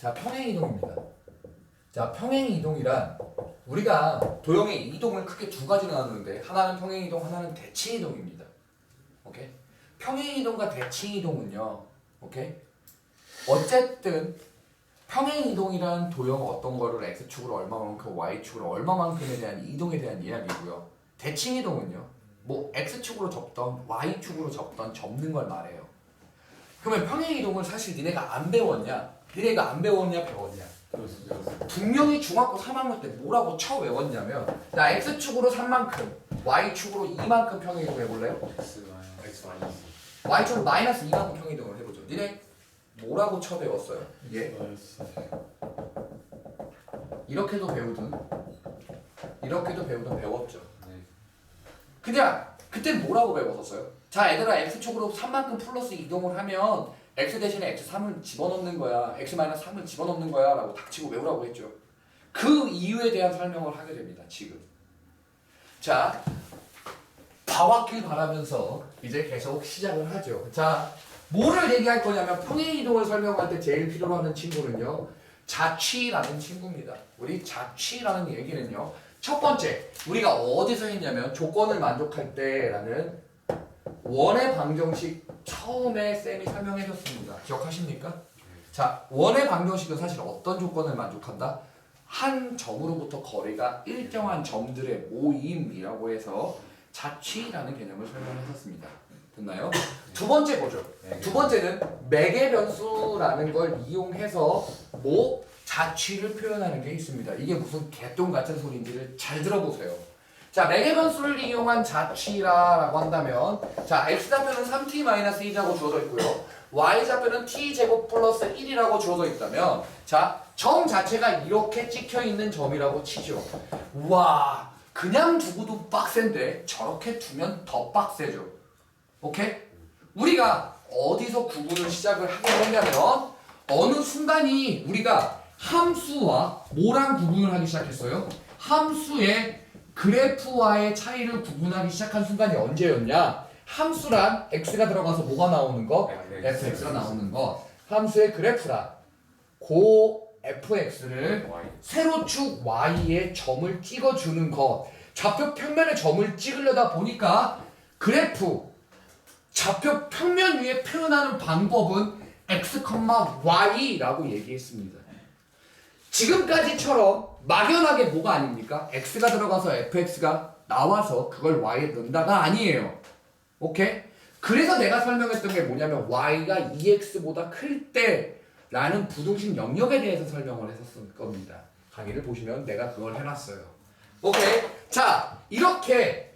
자, 평행이동입니다. 자, 평행이동이란 우리가 도형의 이동을 크게 두 가지로 나누는데 하나는 평행이동, 하나는 대칭이동입니다. 오케이? 평행이동과 대칭이동은요. 오케이? 어쨌든 평행이동이란 도형 어떤 거를 x축으로 얼마만큼, y축으로 얼마만큼에 대한 이동에 대한 이야기고요. 대칭이동은요. 뭐 x축으로 접던 y축으로 접던 접는 걸 말해요. 그러면 평행이동을 사실 니네가 안 배웠냐? 니네가 안 배웠냐 배웠냐? 분명히 중학교 3학년 때 뭐라고 쳐 외웠냐면 나 x축으로 3만큼 y축으로 2만큼 평행이동 해볼래요? y축으로 마이너스 2만큼 평행이동을 해보죠. 니네 뭐라고 쳐 배웠어요? 예? 이렇게도 배우든 이렇게도 배우든 배웠죠. 그냥 그때 뭐라고 배웠었어요? 자, 얘들아 x축으로 3만큼 플러스 이동을 하면 x 대신에 x3을 집어넣는 거야, x-3을 집어넣는 거야 라고 닥치고 외우라고 했죠. 그 이유에 대한 설명을 하게 됩니다. 지금 자, 봐왔길 바라면서 이제 계속 시작을 하죠. 자, 뭐를 얘기할 거냐면 평행이동을 설명할 때 제일 필요로 하는 친구는요, 자취라는 친구입니다. 우리 자취라는 얘기는요, 첫 번째 우리가 어디서 했냐면 조건을 만족할 때라는 원의 방정식 처음에 쌤이 설명해줬습니다. 기억하십니까? 자, 원의 방정식은 사실 어떤 조건을 만족한다? 한 점으로부터 거리가 일정한 점들의 모임이라고 해서 자취라는 개념을 설명했었습니다. 됐나요? 두 번째 보죠. 두 번째는 매개 변수라는 걸 이용해서 뭐 자취를 표현하는 게 있습니다. 이게 무슨 개똥 같은 소리인지를 잘 들어보세요. 자, 매개 변수를 이용한 자취라고 한다면 자, x좌표는 3t-1이라고 주어져 있고요. y좌표는 t제곱 플러스 1이라고 주어져 있다면 자, 점 자체가 이렇게 찍혀 있는 점이라고 치죠. 와, 그냥 두고도 빡센데 저렇게 두면 더 빡세죠. 오케이? 우리가 어디서 구분을 시작을 하게 되냐면 어느 순간이 우리가 함수와 뭐랑 구분을 하기 시작했어요? 함수의 그래프와의 차이를 구분하기 시작한 순간이 언제였냐? 함수란 x가 들어가서 뭐가 나오는 거? fx가 나오는 거. 함수의 그래프란 고 fx를 세로축 y에 점을 찍어주는 것. 좌표 평면에 점을 찍으려다 보니까 그래프 좌표 평면 위에 표현하는 방법은 x, y라고 얘기했습니다. 지금까지처럼 막연하게 뭐가 아닙니까? x가 들어가서 fx가 나와서 그걸 y에 넣는다가 아니에요. 오케이? 그래서 내가 설명했던 게 뭐냐면 y가 2x보다 클 때라는 부등식 영역에 대해서 설명을 했었을 겁니다. 강의를 보시면 내가 그걸 해놨어요. 오케이? 자, 이렇게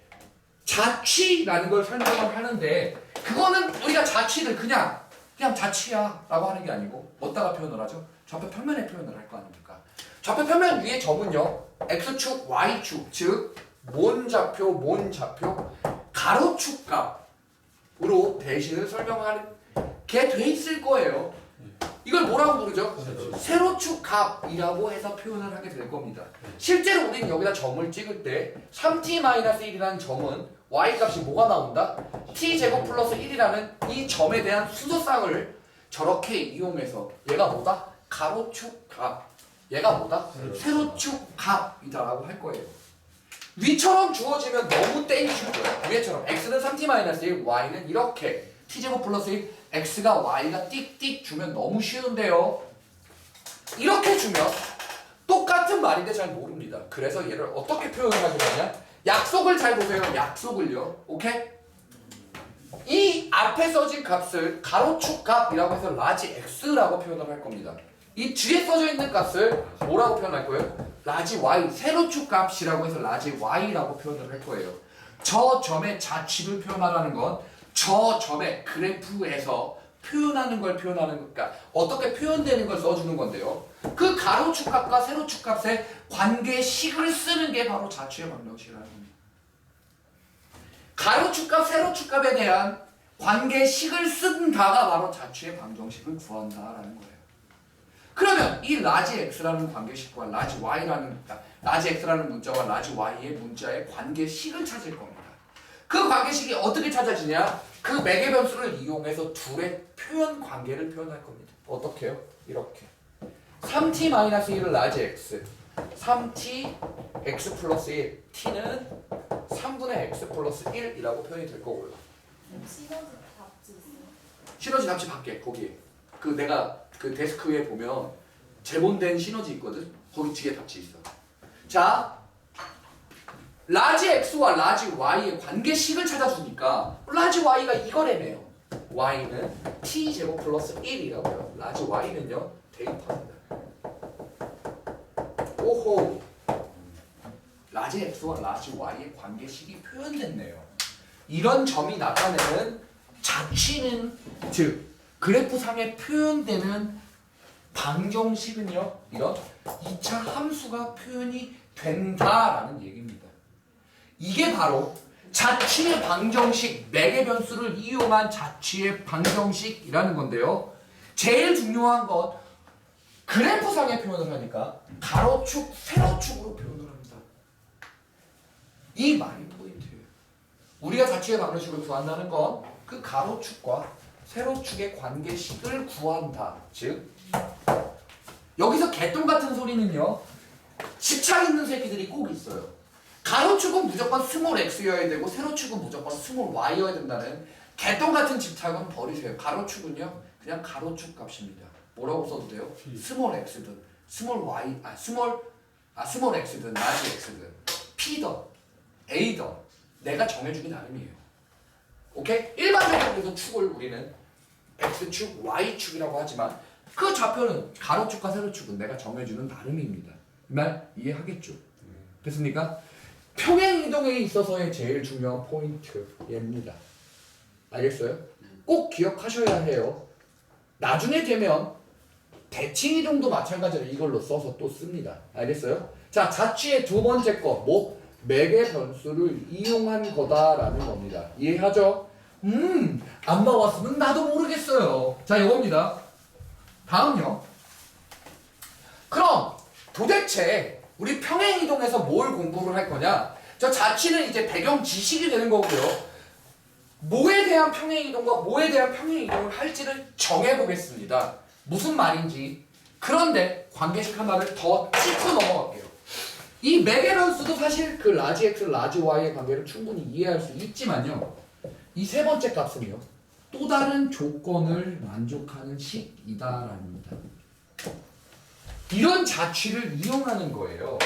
자취라는 걸 설명을 하는데 그거는 우리가 자취를 그냥 자취야 라고 하는 게 아니고 어디다가 표현을 하죠? 좌표 평면에 표현을 할 거 아닙니까? 좌표 평면 위에 점은요, x축, y축, 즉 몬좌표, 가로축 값으로 대신을 설명하는 게 돼 있을 거예요. 이걸 뭐라고 부르죠? 세로축 값이라고 해서 표현을 하게 될 겁니다. 실제로 우리는 여기다 점을 찍을 때 3t-1이라는 점은 y 값이 뭐가 나온다? t제곱 플러스 1이라는 이 점에 대한 수소쌍을 저렇게 이용해서 얘가 뭐다? 가로축 값. 얘가 뭐다? 세로축 값이다라고 할 거예요. 위처럼 주어지면 너무 땡큐 거예요. 위에처럼 x는 3t-1, y는 이렇게 t제곱 플러스 1, x가 y가 띡띡 주면 너무 쉬운데요. 이렇게 주면 똑같은 말인데 잘 모릅니다. 그래서 얘를 어떻게 표현을 하게 되냐? 약속을 잘 보세요. 약속을요. 오케이? 이 앞에 써진 값을 가로축 값이라고 해서 라지 x라고 표현을 할 겁니다. 이 뒤에 써져 있는 값을 뭐라고 표현할 거예요? 라지 y, 세로축 값이라고 해서 라지 y라고 표현을 할 거예요. 저 점의 자취를 표현하라는 건 저 점의 그래프에서 표현하는 걸 표현하는 거니까 어떻게 표현되는 걸 써주는 건데요. 그 가로축 값과 세로축 값의 관계식을 쓰는 게 바로 자취의 방정식이라는 겁니다. 가로축 값, 세로축 값에 대한 관계식을 쓴다가 바로 자취의 방정식을 구한다라는 거예요. 그러면 이 라지 x라는 관계식과 라지 y라는 라지 x라는 문자와 라지 y의 문자의 관계식을 찾을 겁니다. 그 관계식이 어떻게 찾아지냐? 그 매개 변수를 이용해서 둘의 표현 관계를 표현할 겁니다. 어떻게 해요? 이렇게. 3t-1을 라지 x 3t x 플러스 1 t는 3분의 x 플러스 1이라고 표현이 될 거고요. 시너지 답지 있어요? 시너지 답지 밖에 거기에 그 내가 그 데스크 위에 보면 제본된 시너지 있거든. 거기 뒤에 답지 있어. 자, 라지 x와 라지 y의 관계식을 찾아주니까 라지 y가 이거래매요. y는 t 제곱 플러스 1이라고요. 라지 y는요 대입합니다. 오호. 라지 x와 라지 y의 관계식이 표현됐네요. 이런 점이 나타내는 자취는 즉 그래프상에 표현되는 방정식은요 이런 2차 함수가 표현이 된다라는 얘기입니다. 이게 바로 자취의 방정식, 매개 변수를 이용한 자취의 방정식이라는 건데요. 제일 중요한 건 그래프상에 표현을 하니까 가로축, 세로축으로 표현을 합니다. 이 말이 포인트예요. 우리가 자취의 방정식을 구한다는 건 그 가로축과 세로축의 관계식을 구한다. 즉 여기서 개똥 같은 소리는요. 집착 있는 새끼들이 꼭 있어요. 가로축은 무조건 스몰 x여야 되고 세로축은 무조건 스몰 y여야 된다는 개똥 같은 집착은 버리세요. 가로축은요 그냥 가로축 값입니다. 뭐라고 써도 돼요? 스몰 x든 스몰 y 스몰 x든 라지 x든 p든 a든 내가 정해주기 나름이에요. 오케이? 일반적으로 축을 우리는 x축, y축이라고 하지만 그 좌표는 가로축과 세로축은 내가 정해주는 나름입니다. 이 말 이해하겠죠? 됐습니까? 평행이동에 있어서의 제일 중요한 포인트 얘입니다. 알겠어요? 꼭 기억하셔야 해요. 나중에 되면 대칭이동도 마찬가지로 이걸로 써서 또 씁니다. 알겠어요? 자, 자취의 두 번째 거 뭐? 매개 변수를 이용한 거다라는 겁니다. 이해하죠? 안 나왔으면 나도 모르겠어요. 자, 이겁니다. 다음요. 그럼 도대체 우리 평행이동에서 뭘 공부를 할 거냐? 저 자취는 이제 배경 지식이 되는 거고요. 뭐에 대한 평행이동과 뭐에 대한 평행이동을 할지를 정해보겠습니다. 무슨 말인지. 그런데 관계식 하나를 더 짚고 넘어갈게요. 이 매개 변수도 사실 그 라지 x, 라지 y의 관계를 충분히 이해할 수 있지만요. 이 세 번째 값은요. 또 다른 조건을 만족하는 식이다랍니다. 이런 자취를 이용하는 거예요.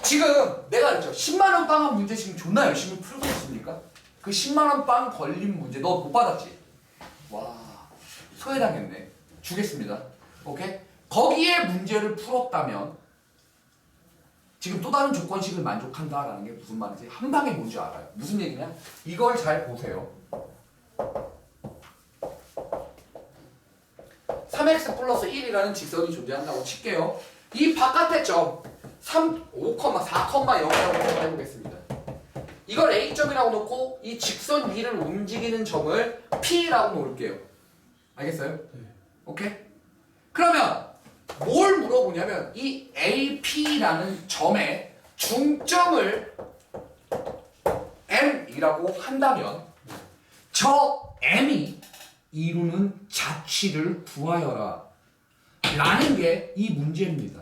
지금 내가 그랬죠. 10만원 빵한 문제 지금 존나 열심히 풀고 있습니까? 그 10만원 빵 걸린 문제 너 못 받았지? 와, 소외당했네. 주겠습니다. 오케이? 거기에 문제를 풀었다면 지금 또 다른 조건식을 만족한다라는 게 무슨 말인지 한 방에 뭔지 알아요. 무슨 얘기냐? 이걸 잘 보세요. 3x 플러스 1이라는 직선이 존재한다고 칠게요. 이 바깥의 점 5,4,0이라고 생각해보겠습니다. 이걸 A점이라고 놓고 이 직선 위를 움직이는 점을 P라고 놓을게요. 알겠어요? 오케이? 그러면 뭘 물어보냐면 이 AP라는 점의 중점을 M이라고 한다면 저 M이 이루는 자취를 구하여라 라는 게 이 문제입니다.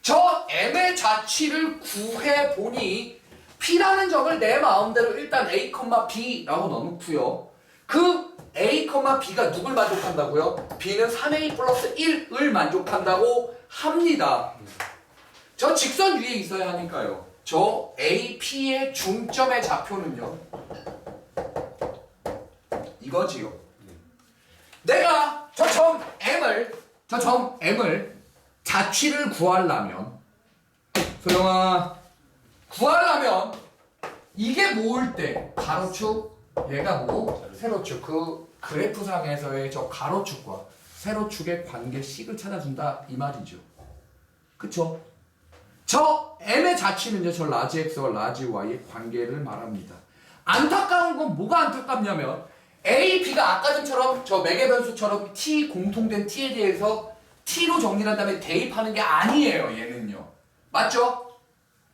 저 M의 자취를 구해보니 P라는 점을 내 마음대로 일단 A, B라고 넣어놓고요. 그 A, B가 누굴 만족한다고요? B는 3A 플러스 1을 만족한다고 합니다. 저 직선 위에 있어야 하니까요. 저 AP의 중점의 좌표는요. 이거지요. 내가 저 점 M을 자취를 구하려면 소영아 구하려면 이게 뭐일 때 가로축 얘가 뭐고 세로축 그 그래프상에서의 저 가로축과 세로축의 관계식을 찾아준다 이 말이죠. 그쵸? 저 M의 자취는요 저 라지 X와 라지 Y의 관계를 말합니다. 안타까운 건 뭐가 안타깝냐면 A, B가 아까 전처럼 저 매개변수처럼 T 공통된 T에 대해서 T로 정리한 다음에 대입하는 게 아니에요. 얘는요. 맞죠?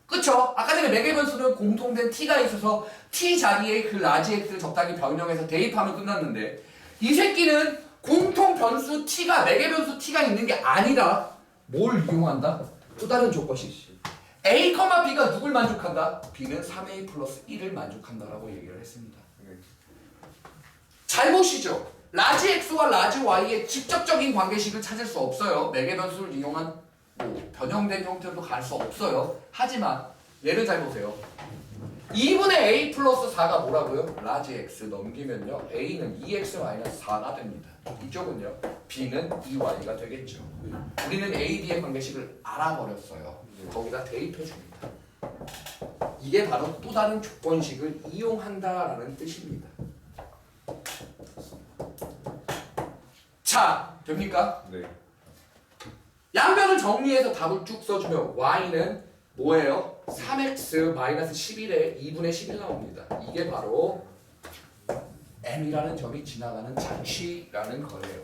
그쵸? 아까 전에 매개변수는 공통된 T가 있어서 T 자리에 그 라지 X를 적당히 변형해서 대입하면 끝났는데 이 새끼는 공통 변수 t가 4개 변수 t가 있는 게 아니라 뭘 이용한다? 또 다른 조건식. a, b가 누굴 만족한다? b는 3a 플러스 1을 만족한다라고 얘기를 했습니다. 잘 보시죠. 라지 x와 라지 y의 직접적인 관계식을 찾을 수 없어요. 4개 변수를 이용한 변형된 형태로 갈 수 없어요. 하지만 얘를 잘 보세요. 2분의 a 플러스 4가 뭐라고요? 라지 x 넘기면요 a는 2x-4가 됩니다. 이쪽은요 b는 2y가 되겠죠. 우리는 a, b의 관계식을 알아버렸어요. 거기다 대입해 줍니다. 이게 바로 또 다른 조건식을 이용한다라는 뜻입니다. 자, 됩니까? 네. 양변을 정리해서 답을 쭉 써주면 y는 뭐예요? 3x-11에 2분의 11 나옵니다. 이게 바로 m이라는 점이 지나가는 장치라는 거예요.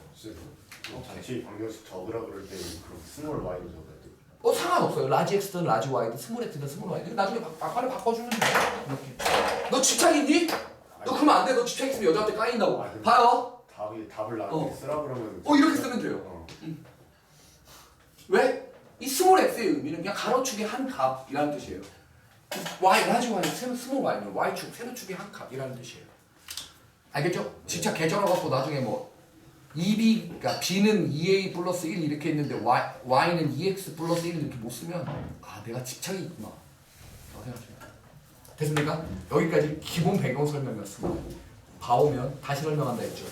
장치 방정식 적으라 그럴 때 그럼 스몰 y로 적어야 돼. 상관없어요. 라지 x든 라지 y든 스몰 x든 스몰 y든 나중에 막판에 바꿔주면 돼요. 이렇게. 너 집착 있니? 너 그러면 안 돼. 너 집착 있으면 여자한테 까인다고. 봐요. 답을 나한테 쓰라 그러면 이렇게 쓰면 돼요. 왜? 이 스몰 x의 의미는 그냥 가로축의 한 값이라는 뜻이에요. y, 라지 y, 스몰 y는 y축, 세로축의 한 값이라는 뜻이에요. 알겠죠? 집착 개절해갖고 나중에 뭐 그러니까 b는 2a 플러스 1 이렇게 있는데 y는 2x 플러스 1 이렇게 못 쓰면 내가 집착이 있구나. 생각하시면 됐습니까? 여기까지 기본 배경 설명이었습니다. 봐오면 다시 설명한다 했죠.